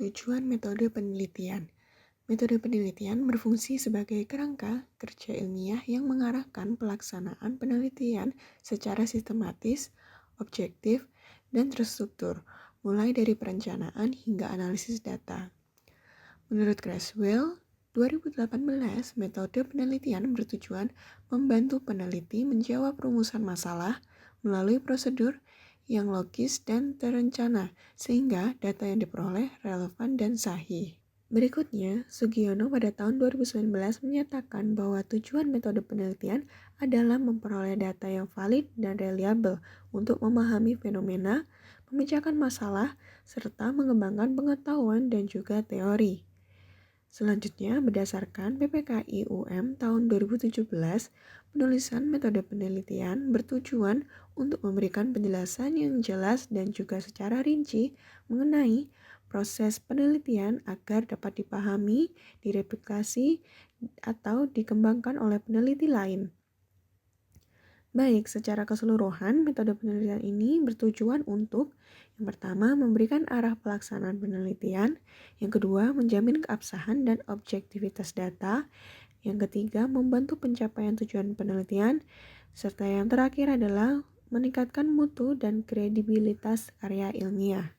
Tujuan metode penelitian. Metode penelitian berfungsi sebagai kerangka kerja ilmiah yang mengarahkan pelaksanaan penelitian secara sistematis, objektif, dan terstruktur, mulai dari perencanaan hingga analisis data. Menurut Creswell, 2018, metode penelitian bertujuan membantu peneliti menjawab rumusan masalah melalui prosedur yang logis dan terencana, sehingga data yang diperoleh relevan dan sahih. Berikutnya, Sugiono pada tahun 2019 menyatakan bahwa tujuan metode penelitian adalah memperoleh data yang valid dan reliabel untuk memahami fenomena, memecahkan masalah, serta mengembangkan pengetahuan dan juga teori. Selanjutnya, berdasarkan PPKI UM tahun 2017, penulisan metode penelitian bertujuan untuk memberikan penjelasan yang jelas dan juga secara rinci mengenai proses penelitian agar dapat dipahami, direplikasi, atau dikembangkan oleh peneliti lain. Baik, secara keseluruhan, metode penelitian ini bertujuan untuk yang pertama, memberikan arah pelaksanaan penelitian, yang kedua, menjamin keabsahan dan objektivitas data, yang ketiga, membantu pencapaian tujuan penelitian, serta yang terakhir adalah meningkatkan mutu dan kredibilitas karya ilmiah.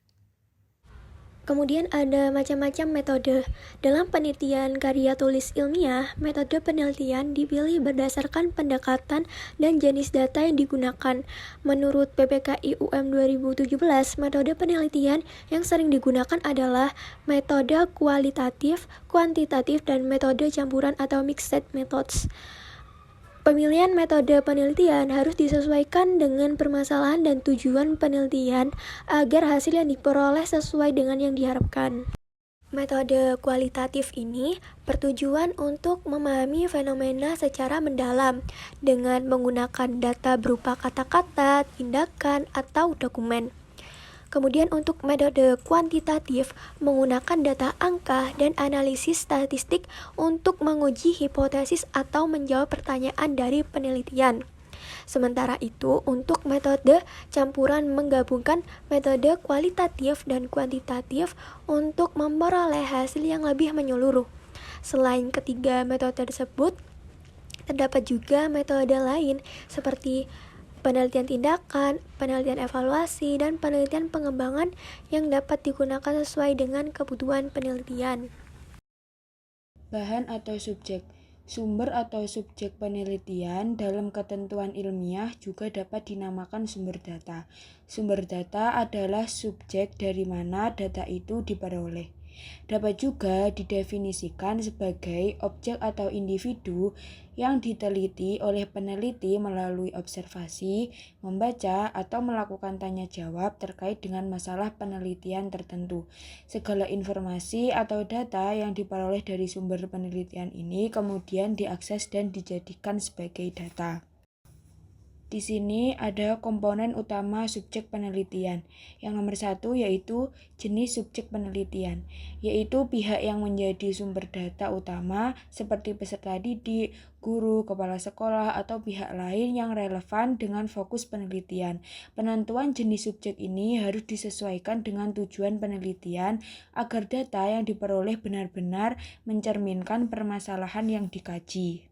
Kemudian ada macam-macam metode. Dalam penelitian karya tulis ilmiah, metode penelitian dipilih berdasarkan pendekatan dan jenis data yang digunakan. Menurut PPKI UM 2017, metode penelitian yang sering digunakan adalah metode kualitatif, kuantitatif, dan metode campuran atau mixed methods. Pemilihan metode penelitian harus disesuaikan dengan permasalahan dan tujuan penelitian agar hasil yang diperoleh sesuai dengan yang diharapkan. Metode kualitatif ini bertujuan untuk memahami fenomena secara mendalam dengan menggunakan data berupa kata-kata, tindakan, atau dokumen. Kemudian untuk metode kuantitatif menggunakan data angka dan analisis statistik untuk menguji hipotesis atau menjawab pertanyaan dari penelitian. Sementara itu, untuk metode campuran menggabungkan metode kualitatif dan kuantitatif untuk memperoleh hasil yang lebih menyeluruh. Selain ketiga metode tersebut, terdapat juga metode lain seperti penelitian tindakan, penelitian evaluasi, dan penelitian pengembangan yang dapat digunakan sesuai dengan kebutuhan penelitian. Bahan atau subjek. Sumber atau subjek penelitian dalam ketentuan ilmiah juga dapat dinamakan sumber data. Sumber data adalah subjek dari mana data itu diperoleh. Dapat juga didefinisikan sebagai objek atau individu yang diteliti oleh peneliti melalui observasi, membaca, atau melakukan tanya jawab terkait dengan masalah penelitian tertentu. Segala informasi atau data yang diperoleh dari sumber penelitian ini kemudian diakses dan dijadikan sebagai data. Di sini ada komponen utama subjek penelitian. Yang nomor 1 yaitu jenis subjek penelitian, yaitu pihak yang menjadi sumber data utama seperti peserta didik, guru, kepala sekolah, atau pihak lain yang relevan dengan fokus penelitian. Penentuan jenis subjek ini harus disesuaikan dengan tujuan penelitian agar data yang diperoleh benar-benar mencerminkan permasalahan yang dikaji.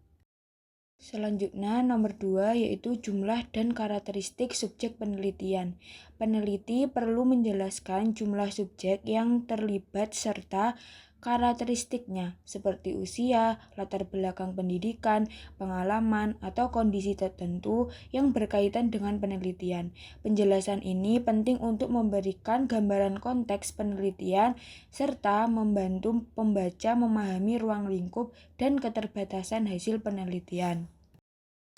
Selanjutnya, nomor 2 yaitu jumlah dan karakteristik subjek penelitian. Peneliti perlu menjelaskan jumlah subjek yang terlibat serta karakteristiknya, seperti usia, latar belakang pendidikan, pengalaman, atau kondisi tertentu yang berkaitan dengan penelitian. Penjelasan ini penting untuk memberikan gambaran konteks penelitian serta membantu pembaca memahami ruang lingkup dan keterbatasan hasil penelitian.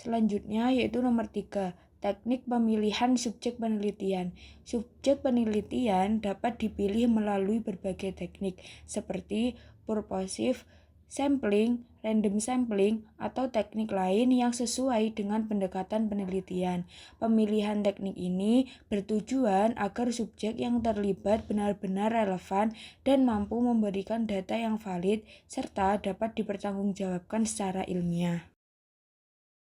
Selanjutnya yaitu nomor 3, teknik pemilihan subjek penelitian. Subjek penelitian dapat dipilih melalui berbagai teknik seperti purposive sampling, random sampling, atau teknik lain yang sesuai dengan pendekatan penelitian. Pemilihan teknik ini bertujuan agar subjek yang terlibat benar-benar relevan dan mampu memberikan data yang valid serta dapat dipertanggungjawabkan secara ilmiah.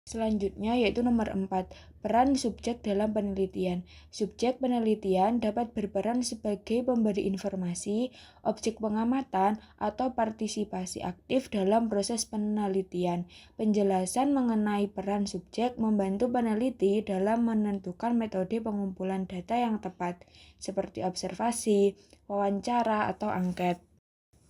Selanjutnya yaitu nomor 4, peran subjek dalam penelitian. Subjek penelitian dapat berperan sebagai pemberi informasi, objek pengamatan, atau partisipasi aktif dalam proses penelitian. Penjelasan mengenai peran subjek membantu peneliti dalam menentukan metode pengumpulan data yang tepat, seperti observasi, wawancara, atau angket.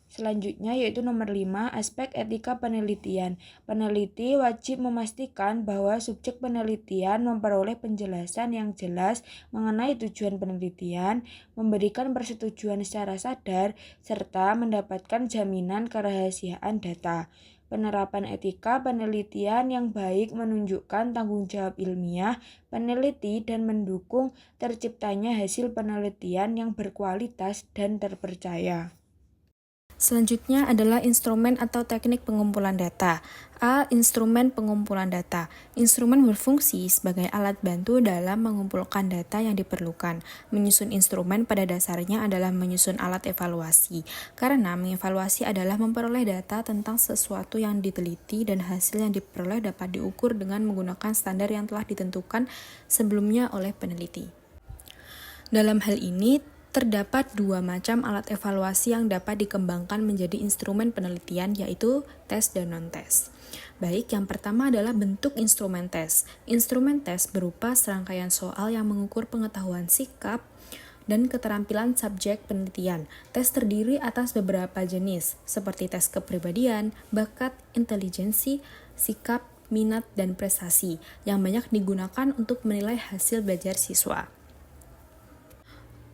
Selanjutnya yaitu nomor 5, aspek etika penelitian. Peneliti wajib memastikan bahwa subjek penelitian memperoleh penjelasan yang jelas mengenai tujuan penelitian, memberikan persetujuan secara sadar, serta mendapatkan jaminan kerahasiaan data. Penerapan etika penelitian yang baik menunjukkan tanggung jawab ilmiah peneliti dan mendukung terciptanya hasil penelitian yang berkualitas dan terpercaya. Selanjutnya adalah instrumen atau teknik pengumpulan data. A. Instrumen pengumpulan data. Instrumen berfungsi sebagai alat bantu dalam mengumpulkan data yang diperlukan. Menyusun instrumen pada dasarnya adalah menyusun alat evaluasi, karena mengevaluasi adalah memperoleh data tentang sesuatu yang diteliti dan hasil yang diperoleh dapat diukur dengan menggunakan standar yang telah ditentukan sebelumnya oleh peneliti. Dalam hal ini, terdapat dua macam alat evaluasi yang dapat dikembangkan menjadi instrumen penelitian, yaitu tes dan non-tes. Baik, yang pertama adalah bentuk instrumen tes. Instrumen tes berupa serangkaian soal yang mengukur pengetahuan sikap dan keterampilan subjek penelitian. Tes terdiri atas beberapa jenis, seperti tes kepribadian, bakat, intelijensi, sikap, minat, dan prestasi, yang banyak digunakan untuk menilai hasil belajar siswa.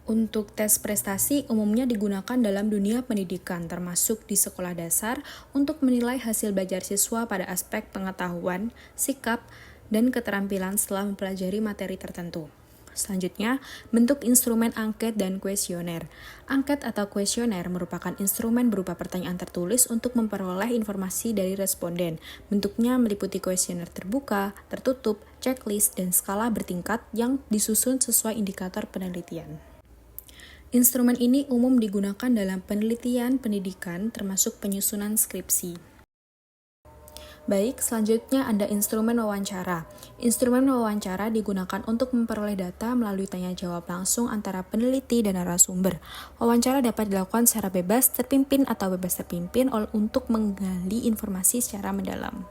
Untuk tes prestasi umumnya digunakan dalam dunia pendidikan, termasuk di sekolah dasar, untuk menilai hasil belajar siswa pada aspek pengetahuan, sikap, dan keterampilan setelah mempelajari materi tertentu. Selanjutnya, bentuk instrumen angket dan kuesioner. Angket atau kuesioner merupakan instrumen berupa pertanyaan tertulis untuk memperoleh informasi dari responden. Bentuknya meliputi kuesioner terbuka, tertutup, checklist, dan skala bertingkat yang disusun sesuai indikator penelitian. Instrumen ini umum digunakan dalam penelitian pendidikan termasuk penyusunan skripsi. Baik, selanjutnya ada instrumen wawancara. Instrumen wawancara digunakan untuk memperoleh data melalui tanya jawab langsung antara peneliti dan narasumber. Wawancara dapat dilakukan secara bebas terpimpin atau bebas terpimpin untuk menggali informasi secara mendalam.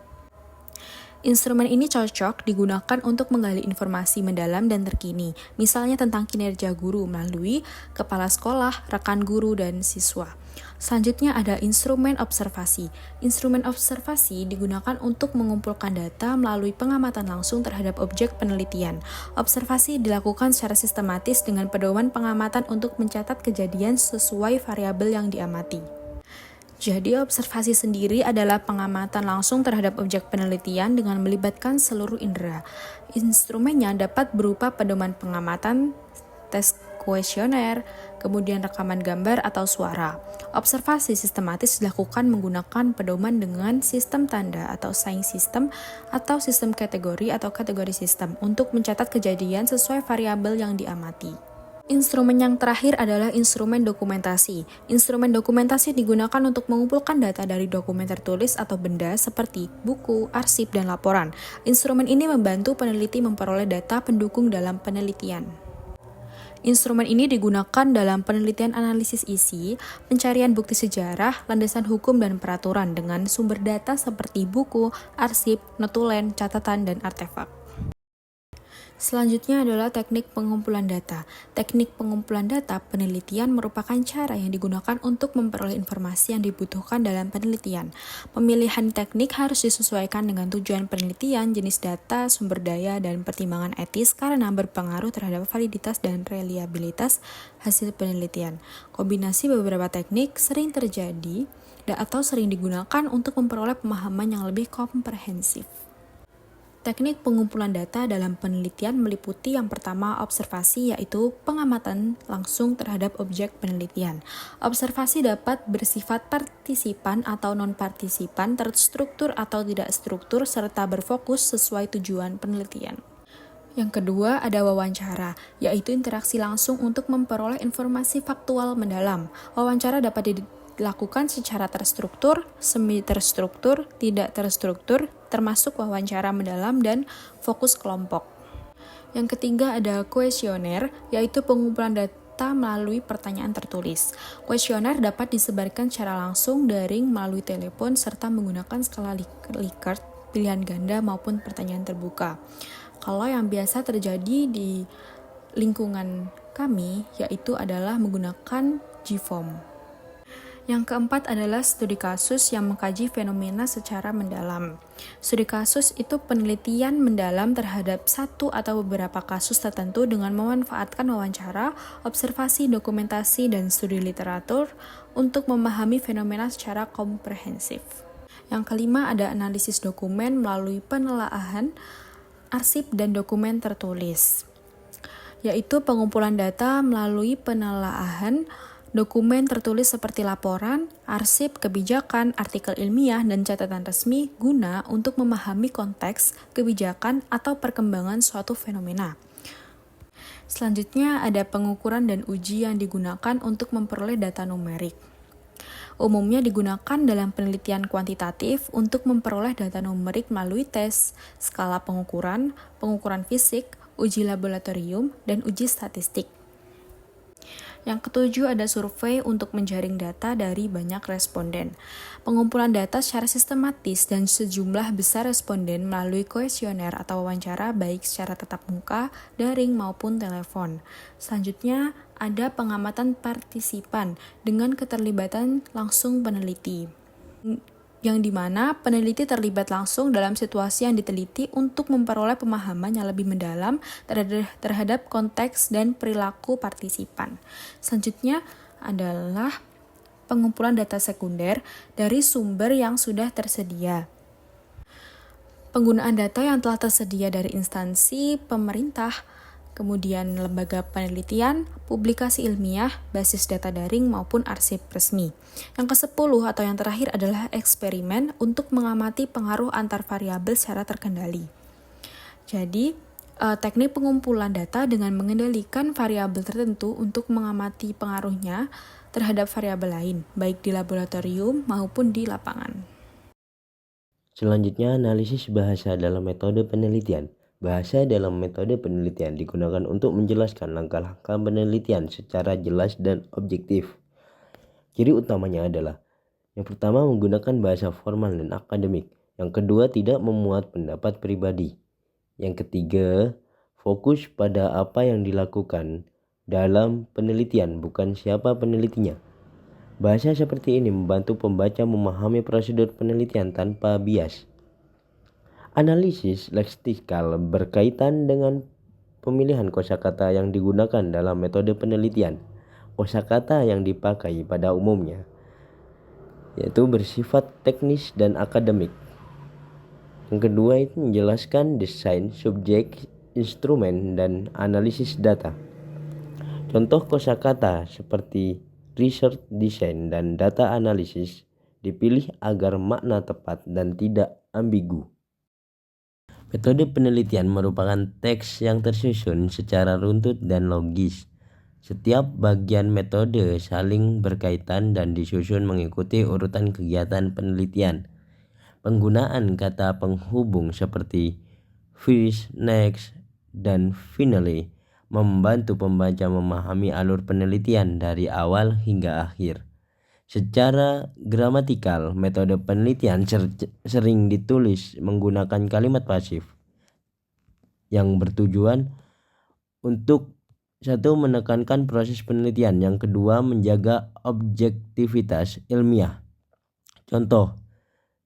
Instrumen ini cocok digunakan untuk menggali informasi mendalam dan terkini, misalnya tentang kinerja guru melalui kepala sekolah, rekan guru, dan siswa. Selanjutnya ada instrumen observasi. Instrumen observasi digunakan untuk mengumpulkan data melalui pengamatan langsung terhadap objek penelitian. Observasi dilakukan secara sistematis dengan pedoman pengamatan untuk mencatat kejadian sesuai variabel yang diamati. Jadi, observasi sendiri adalah pengamatan langsung terhadap objek penelitian dengan melibatkan seluruh indera. Instrumennya dapat berupa pedoman pengamatan, tes kuesioner, kemudian rekaman gambar atau suara. Observasi sistematis dilakukan menggunakan pedoman dengan sistem tanda atau sign system atau sistem kategori atau kategori sistem untuk mencatat kejadian sesuai variabel yang diamati. Instrumen yang terakhir adalah instrumen dokumentasi. Instrumen dokumentasi digunakan untuk mengumpulkan data dari dokumen tertulis atau benda seperti buku, arsip, dan laporan. Instrumen ini membantu peneliti memperoleh data pendukung dalam penelitian. Instrumen ini digunakan dalam penelitian analisis isi, pencarian bukti sejarah, landasan hukum, dan peraturan dengan sumber data seperti buku, arsip, notulen, catatan, dan artefak. Selanjutnya adalah teknik pengumpulan data. Teknik pengumpulan data penelitian merupakan cara yang digunakan untuk memperoleh informasi yang dibutuhkan dalam penelitian. Pemilihan teknik harus disesuaikan dengan tujuan penelitian, jenis data, sumber daya, dan pertimbangan etis karena berpengaruh terhadap validitas dan reliabilitas hasil penelitian. Kombinasi beberapa teknik sering terjadi atau sering digunakan untuk memperoleh pemahaman yang lebih komprehensif. Teknik pengumpulan data dalam penelitian meliputi yang pertama observasi, yaitu pengamatan langsung terhadap objek penelitian. Observasi dapat bersifat partisipan atau non-partisipan, terstruktur atau tidak struktur, serta berfokus sesuai tujuan penelitian. Yang kedua ada wawancara, yaitu interaksi langsung untuk memperoleh informasi faktual mendalam. Wawancara dapat dilakukan secara terstruktur, semi terstruktur, tidak terstruktur, termasuk wawancara mendalam dan fokus kelompok. Yang ketiga ada kuesioner, yaitu pengumpulan data melalui pertanyaan tertulis. Kuesioner dapat disebarkan secara langsung, daring, melalui telepon, serta menggunakan skala Likert, pilihan ganda maupun pertanyaan terbuka. Kalau yang biasa terjadi di lingkungan kami, yaitu adalah menggunakan GFORM. Yang keempat adalah studi kasus yang mengkaji fenomena secara mendalam. Studi kasus itu penelitian mendalam terhadap satu atau beberapa kasus tertentu dengan memanfaatkan wawancara, observasi, dokumentasi, dan studi literatur untuk memahami fenomena secara komprehensif. Yang kelima ada analisis dokumen melalui penelaahan, arsip, dan dokumen tertulis, yaitu pengumpulan data melalui penelaahan, dokumen tertulis seperti laporan, arsip, kebijakan, artikel ilmiah, dan catatan resmi guna untuk memahami konteks, kebijakan, atau perkembangan suatu fenomena. Selanjutnya ada pengukuran dan uji yang digunakan untuk memperoleh data numerik. Umumnya digunakan dalam penelitian kuantitatif untuk memperoleh data numerik melalui tes, skala pengukuran, pengukuran fisik, uji laboratorium, dan uji statistik. Yang ketujuh ada survei untuk menjaring data dari banyak responden. Pengumpulan data secara sistematis dan sejumlah besar responden melalui kuesioner atau wawancara baik secara tatap muka, daring maupun telepon. Selanjutnya ada pengamatan partisipan dengan keterlibatan langsung peneliti, yang dimana peneliti terlibat langsung dalam situasi yang diteliti untuk memperoleh pemahaman yang lebih mendalam terhadap konteks dan perilaku partisipan. Selanjutnya adalah pengumpulan data sekunder dari sumber yang sudah tersedia. Penggunaan data yang telah tersedia dari instansi pemerintah, kemudian lembaga penelitian, publikasi ilmiah, basis data daring maupun arsip resmi. Yang ke-10 atau yang terakhir adalah eksperimen untuk mengamati pengaruh antar variabel secara terkendali. Jadi, teknik pengumpulan data dengan mengendalikan variabel tertentu untuk mengamati pengaruhnya terhadap variabel lain, baik di laboratorium maupun di lapangan. Selanjutnya, analisis bahasa dalam metode penelitian. Bahasa dalam metode penelitian digunakan untuk menjelaskan langkah-langkah penelitian secara jelas dan objektif. Ciri utamanya adalah: yang pertama, menggunakan bahasa formal dan akademik. Yang kedua, tidak memuat pendapat pribadi. Yang ketiga, fokus pada apa yang dilakukan dalam penelitian, bukan siapa penelitinya. Bahasa seperti ini membantu pembaca memahami prosedur penelitian tanpa bias. Analisis leksikal berkaitan dengan pemilihan kosakata yang digunakan dalam metode penelitian. Kosakata yang dipakai pada umumnya yaitu bersifat teknis dan akademik. Yang kedua itu menjelaskan desain, subjek, instrumen, dan analisis data. Contoh kosakata seperti research design dan data analisis dipilih agar makna tepat dan tidak ambigu. Metode penelitian merupakan teks yang tersusun secara runtut dan logis. Setiap bagian metode saling berkaitan dan disusun mengikuti urutan kegiatan penelitian. Penggunaan kata penghubung seperti first, next, dan finally membantu pembaca memahami alur penelitian dari awal hingga akhir. Secara gramatikal, metode penelitian sering ditulis menggunakan kalimat pasif yang bertujuan untuk satu, menekankan proses penelitian, yang kedua, menjaga objektivitas ilmiah. Contoh,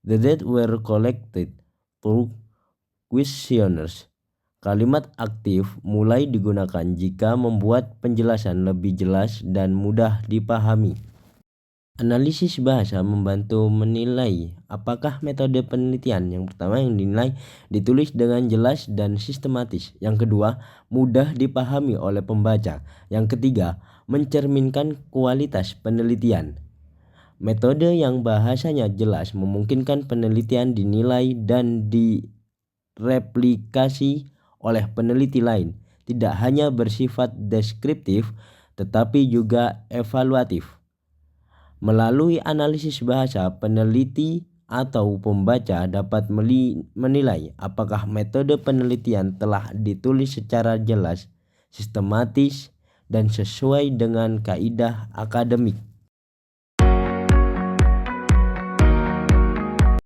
the data were collected through questionnaires. Kalimat aktif mulai digunakan jika membuat penjelasan lebih jelas dan mudah dipahami. Analisis bahasa membantu menilai apakah metode penelitian yang pertama yang dinilai ditulis dengan jelas dan sistematis. Yang kedua, mudah dipahami oleh pembaca. Yang ketiga, mencerminkan kualitas penelitian. Metode yang bahasanya jelas memungkinkan penelitian dinilai dan direplikasi oleh peneliti lain. Tidak hanya bersifat deskriptif, tetapi juga evaluatif. Melalui analisis bahasa, peneliti atau pembaca dapat menilai apakah metode penelitian telah ditulis secara jelas, sistematis, dan sesuai dengan kaidah akademik.